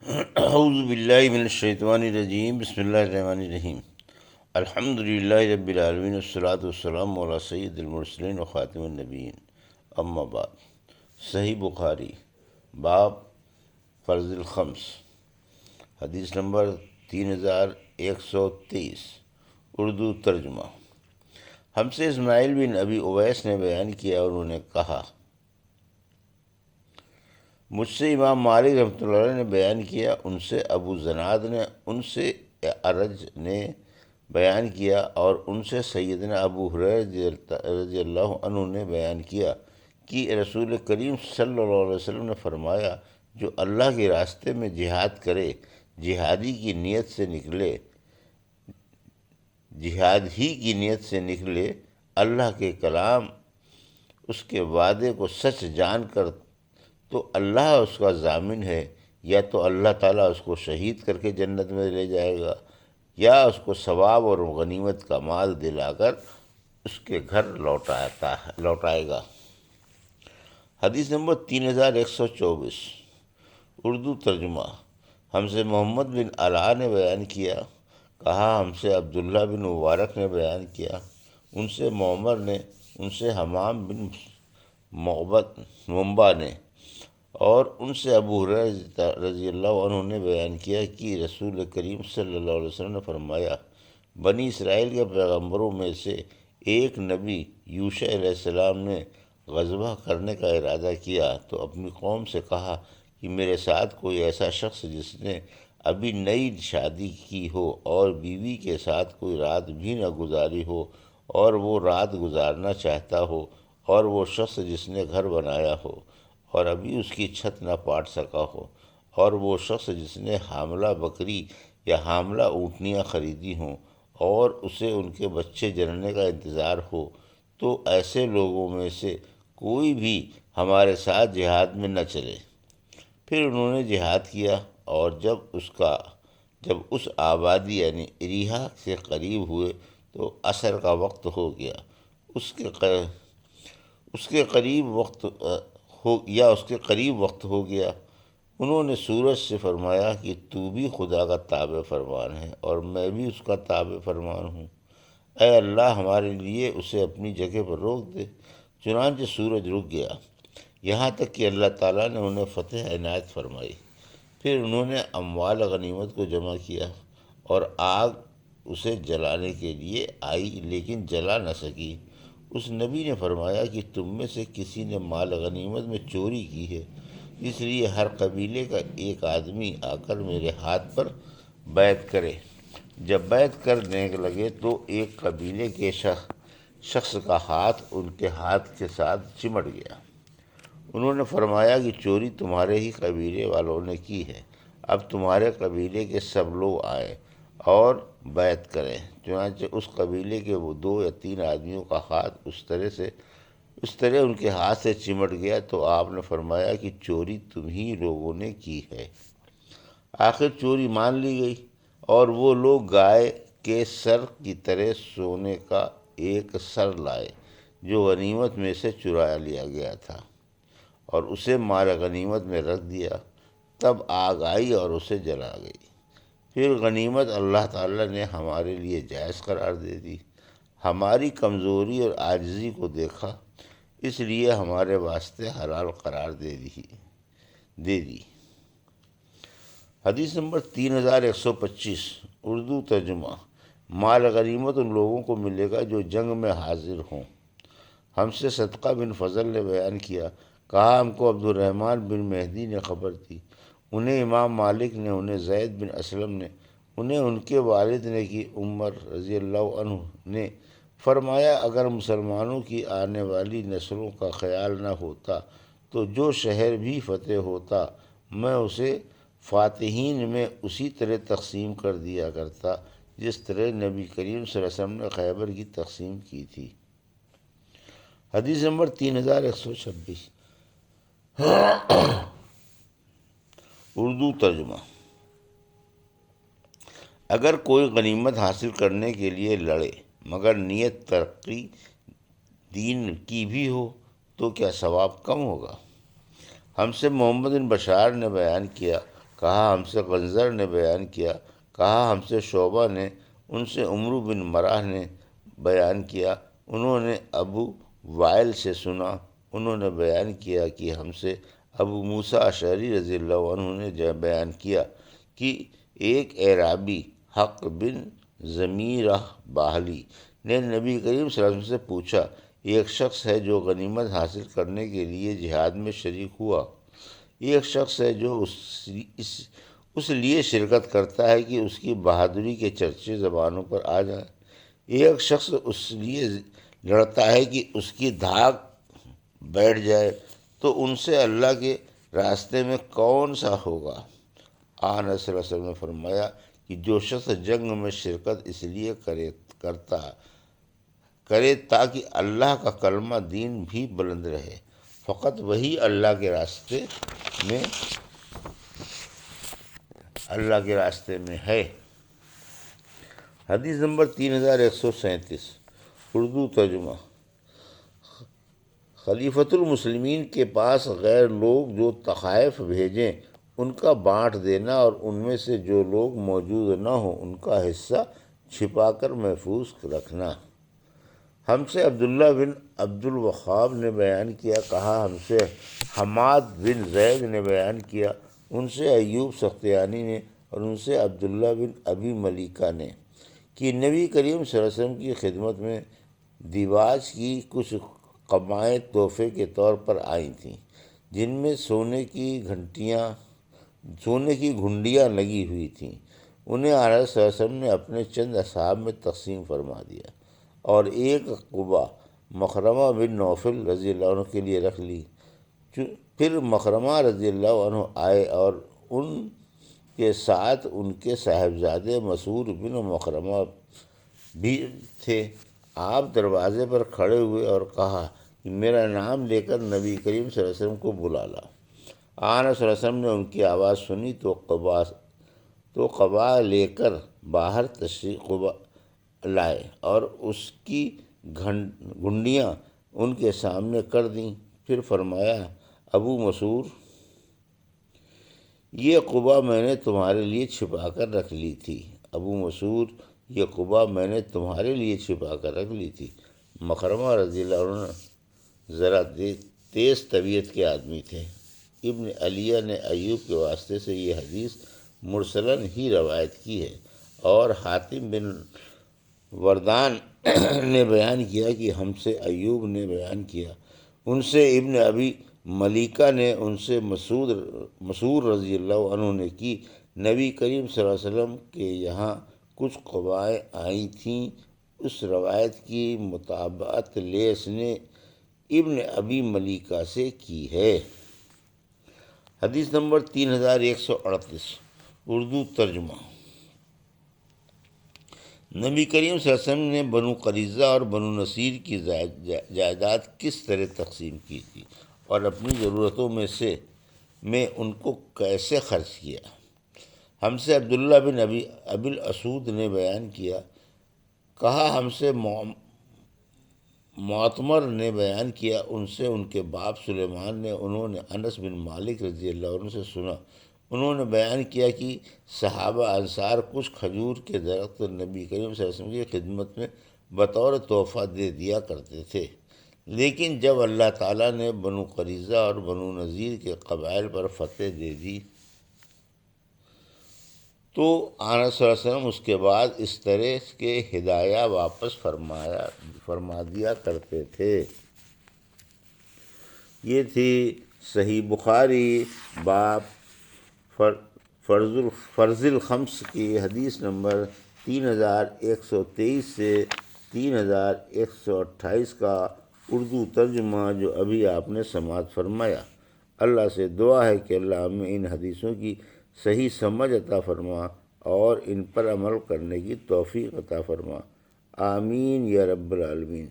اعوذ باللہ من الشیطان الرجیم، بسم اللہ الرحمن الرحیم۔ الحمد للہ رب العالمین، والصلاة والسلام علی سید المرسلین و خاتم النبیین، اما بعد۔ صحیح بخاری، باب فرض الخمس، حدیث نمبر 3123، اردو ترجمہ۔ ہم سے اسماعیل بن ابی اویس نے بیان کیا، انہوں نے کہا مجھ سے امام مالک رحمۃ اللہ علیہ نے بیان کیا، ان سے ابو زناد نے، ان سے ارج نے بیان کیا، اور ان سے سیدنا ابو ہریرہ رضی اللہ عنہ نے بیان کیا کہ رسول کریم صلی اللہ علیہ وسلم نے فرمایا، جو اللہ کے راستے میں جہاد کرے، جہاد ہی کی نیت سے نکلے، اللہ کے کلام اس کے وعدے کو سچ جان کر، تو اللہ اس کا ضامن ہے، یا تو اللہ تعالیٰ اس کو شہید کر کے جنت میں لے جائے گا، یا اس کو ثواب اور غنیمت کا مال دلا کر اس کے گھر لوٹائے گا۔ حدیث نمبر 3124، اردو ترجمہ۔ ہم سے محمد بن علاء نے بیان کیا، کہا ہم سے عبداللہ بن مبارک نے بیان کیا، ان سے معمر نے، ان سے حمام بن منبع نے، اور ان سے ابو ہریرہ رضی اللہ عنہ نے بیان کیا کہ رسول کریم صلی اللہ علیہ وسلم نے فرمایا، بنی اسرائیل کے پیغمبروں میں سے ایک نبی یوشع علیہ السلام نے غزوہ کرنے کا ارادہ کیا تو اپنی قوم سے کہا کہ میرے ساتھ کوئی ایسا شخص جس نے ابھی نئی شادی کی ہو اور بیوی کے ساتھ کوئی رات بھی نہ گزاری ہو، اور وہ رات گزارنا چاہتا ہو، اور وہ شخص جس نے گھر بنایا ہو اور ابھی اس کی چھت نہ پاٹ سکا ہو، اور وہ شخص جس نے حاملہ بکری یا حاملہ اونٹنیاں خریدی ہوں اور اسے ان کے بچے جننے کا انتظار ہو، تو ایسے لوگوں میں سے کوئی بھی ہمارے ساتھ جہاد میں نہ چلے۔ پھر انہوں نے جہاد کیا، اور جب اس آبادی یعنی اریحا سے قریب ہوئے تو عصر کا وقت ہو گیا۔ اس کے قریب وقت ہو گیا۔ انہوں نے سورج سے فرمایا کہ تو بھی خدا کا تابع فرمان ہے اور میں بھی اس کا تابع فرمان ہوں، اے اللہ ہمارے لیے اسے اپنی جگہ پر روک دے۔ چنانچہ سورج رک گیا، یہاں تک کہ اللہ تعالیٰ نے انہیں فتح عنایت فرمائی۔ پھر انہوں نے اموال غنیمت کو جمع کیا، اور آگ اسے جلانے کے لیے آئی لیکن جلا نہ سکی۔ اس نبی نے فرمایا کہ تم میں سے کسی نے مال غنیمت میں چوری کی ہے، اس لیے ہر قبیلے کا ایک آدمی آ کر میرے ہاتھ پر بیعت کرے۔ جب بیعت کرنے لگے تو ایک قبیلے کے شخص کا ہاتھ ان کے ہاتھ کے ساتھ چمٹ گیا۔ انہوں نے فرمایا کہ چوری تمہارے ہی قبیلے والوں نے کی ہے، اب تمہارے قبیلے کے سب لوگ آئیں اور بیعت کریں۔ چنانچہ اس قبیلے کے وہ 2 یا 3 آدمیوں کا ہاتھ اس طرح ان کے ہاتھ سے چمٹ گیا تو آپ نے فرمایا کہ چوری تم ہی لوگوں نے کی ہے۔ آخر چوری مان لی گئی، اور وہ لوگ گائے کے سر کی طرح سونے کا ایک سر لائے جو غنیمت میں سے چرا لیا گیا تھا، اور اسے مال غنیمت میں رکھ دیا۔ تب آگ آئی اور اسے جلا گئی۔ پھر غنیمت اللہ تعالیٰ نے ہمارے لیے جائز قرار دے دی۔ ہماری کمزوری اور عاجزی کو دیکھا، اس لیے ہمارے واسطے حلال قرار دے دی۔ حدیث نمبر 3125، اردو ترجمہ۔ مال غنیمت ان لوگوں کو ملے گا جو جنگ میں حاضر ہوں۔ ہم سے صدقہ بن فضل نے بیان کیا، کہا ہم کو عبد الرحمن بن مہدی نے خبر دی، انہیں امام مالک نے، انہیں زید بن اسلم نے، انہیں ان کے والد نے کہ عمر رضی اللہ عنہ نے فرمایا، اگر مسلمانوں کی آنے والی نسلوں کا خیال نہ ہوتا تو جو شہر بھی فتح ہوتا میں اسے فاتحین میں اسی طرح تقسیم کر دیا کرتا جس طرح نبی کریم صلی اللہ علیہ وسلم نے خیبر کی تقسیم کی تھی۔ حدیث نمبر 3126، اردو ترجمہ۔ اگر کوئی غنیمت حاصل کرنے کے لیے لڑے مگر نیت ترقی دین کی بھی ہو تو کیا ثواب کم ہوگا؟ ہم سے محمد بن بشار نے بیان کیا، کہا ہم سے غنزر نے بیان کیا، کہا ہم سے شعبہ نے، ان سے عمرو بن مرہ نے بیان کیا، انہوں نے ابو وائل سے سنا، انہوں نے بیان کیا کہ ہم سے ابو موسیٰ اشعری رضی اللہ عنہ نے بیان کیا کہ ایک اعرابی حق بن ضمیرہ باہلی نے نبی کریم صلی اللہ علیہ وسلم سے پوچھا، ایک شخص ہے جو غنیمت حاصل کرنے کے لیے جہاد میں شریک ہوا، ایک شخص ہے جو اس لیے شرکت کرتا ہے کہ اس کی بہادری کے چرچے زبانوں پر آ جائیں، ایک شخص اس لیے لڑتا ہے کہ اس کی دھاک بیٹھ جائے، تو ان سے اللہ کے راستے میں کون سا ہوگا؟ آن صلی اللہ علیہ وسلم نے فرمایا کہ جو شخص جنگ میں شرکت اس لیے کرے تاکہ اللہ کا کلمہ دین بھی بلند رہے، فقط وہی اللہ کے راستے میں ہے۔ حدیث نمبر 3137، اردو ترجمہ۔ خلیفۃ المسلمین کے پاس غیر لوگ جو تحائف بھیجیں ان کا بانٹ دینا، اور ان میں سے جو لوگ موجود نہ ہوں ان کا حصہ چھپا کر محفوظ رکھنا۔ ہم سے عبداللہ بن عبد الوہاب نے بیان کیا، کہا ہم سے حماد بن زید نے بیان کیا، ان سے ایوب سختیانی نے، اور ان سے عبداللہ بن ابی ملیکہ نے، کہ نبی کریم صلی اللہ علیہ وسلم کی خدمت میں دیباج کی کچھ قبائیں تحفے کے طور پر آئی تھیں، جن میں سونے کی گھنڈیاں لگی ہوئی تھیں، انہیں آن صلی اللہ علیہ وسلم نے اپنے چند اصحاب میں تقسیم فرما دیا، اور ایک قبا مخرمہ بن نوفل رضی اللہ عنہ کے لیے رکھ لی۔ پھر مخرمہ رضی اللہ عنہ آئے اور ان کے ساتھ ان کے صاحبزادے مسعود بن مخرمہ بھی تھے۔ آپ دروازے پر کھڑے ہوئے اور کہا کہ میرا نام لے کر نبی کریم صلی اللہ علیہ وسلم کو بلا لا۔ آن صلی اللہ علیہ وسلم نے ان کی آواز سنی تو قبا لے کر باہر تشریف لائے اور اس کی گھنڈیاں ان کے سامنے کر دیں۔ پھر فرمایا، ابو مسعود، یہ قبا میں نے تمہارے لیے چھپا کر رکھ لی تھی۔ ابو مسعود، یہ قبا میں نے تمہارے لیے چھپا کر رکھ لی تھی۔ مخرمہ رضی اللہ عنہ ذرا تیز طبیعت کے آدمی تھے۔ ابن علیہ نے ایوب کے واسطے سے یہ حدیث مرسلاً ہی روایت کی ہے، اور حاتم بن وردان نے بیان کیا کہ ہم سے ایوب نے بیان کیا، ان سے ابن ابی ملیکہ نے، ان سے مسعود رضی اللہ عنہ نے، کہ نبی کریم صلی اللہ علیہ وسلم کے یہاں کچھ قبائیں آئی تھیں۔ اس روایت کی مطابقت لیث نے ابن ابی ملیکہ سے کی ہے۔ حدیث نمبر 3138، اردو ترجمہ۔ نبی کریم صلی اللہ علیہ وسلم نے بنو قریظہ اور بنو نصیر کی جائیداد کس طرح تقسیم کی تھی، اور اپنی ضرورتوں میں ان کو کیسے خرچ کیا؟ ہم سے عبداللہ بن ابی الاسود نے بیان کیا، کہا ہم سے معتمر نے بیان کیا، ان سے ان کے باپ سلیمان نے، انہوں نے انس بن مالک رضی اللہ عنہ سے سنا، انہوں نے بیان کیا کہ صحابہ انصار کچھ کھجور کے درخت نبی کریم صلی اللہ علیہ وسلم کی خدمت میں بطور تحفہ دے دیا کرتے تھے، لیکن جب اللہ تعالیٰ نے بنو قریظہ اور بنو نذیر کے قبائل پر فتح دے دی تو آن صلی اللہ علیہ وسلم اس کے بعد اس طرح کے ہدایہ واپس فرما دیا کرتے تھے۔ یہ تھی صحیح بخاری باب فرض الخمس کی حدیث نمبر 3123 سے 3128 کا اردو ترجمہ، جو ابھی آپ نے سماعت فرمایا۔ اللہ سے دعا ہے کہ اللہ ہمیں ان حدیثوں کی صحیح سمجھ عطا فرما اور ان پر عمل کرنے کی توفیق عطا فرما، آمین یا رب العالمین۔